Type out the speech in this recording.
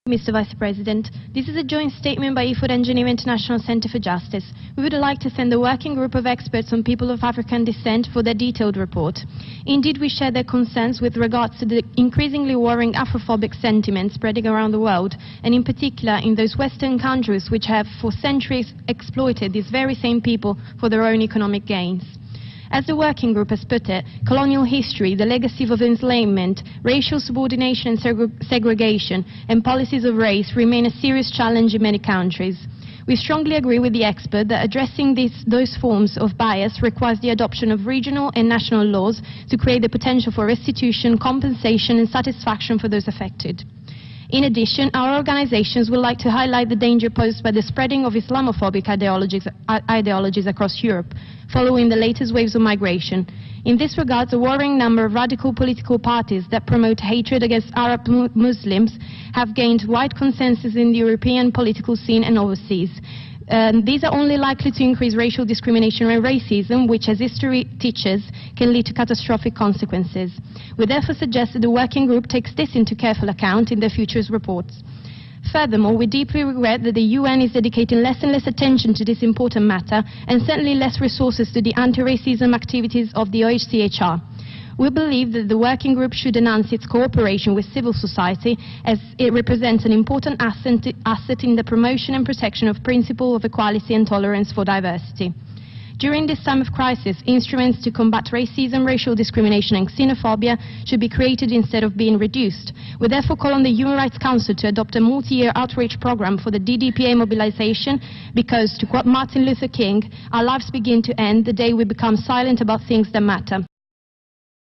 Mr. Vice President, this is a joint statement by IFOD and Geneva International Center for Justice. We would like to thank the working group of experts on people of African descent for their detailed report. Indeed, we share their concerns with regards to the increasingly worrying Afrophobic sentiments spreading around the world, and in particular in those Western countries which have for centuries exploited these very same people for their own economic gains. As the working group has put it, colonial history, the legacy of enslavement, racial subordination and segregation, and policies of race remain a serious challenge in many countries. We strongly agree with the expert that addressing those forms of bias requires the adoption of regional and national laws to create the potential for restitution, compensation and satisfaction for those affected. In addition, our organizations would like to highlight the danger posed by the spreading of Islamophobic ideologies across Europe, following the latest waves of migration. In this regard, a worrying number of radical political parties that promote hatred against Arab Muslims have gained wide consensus in the European political scene and overseas. These are only likely to increase racial discrimination and racism, which, as history teaches, can lead to catastrophic consequences. We therefore suggest that the working group takes this into careful account in their future reports. Furthermore, we deeply regret that the UN is dedicating less and less attention to this important matter, and certainly less resources to the anti-racism activities of the OHCHR. We believe that the working group should enhance its cooperation with civil society, as it represents an important asset in the promotion and protection of principles of equality and tolerance for diversity. During this time of crisis, instruments to combat racism, racial discrimination and xenophobia should be created instead of being reduced. We therefore call on the Human Rights Council to adopt a multi-year outreach program for the DDPA mobilization, because, to quote Martin Luther King, our lives begin to end the day we become silent about things that matter.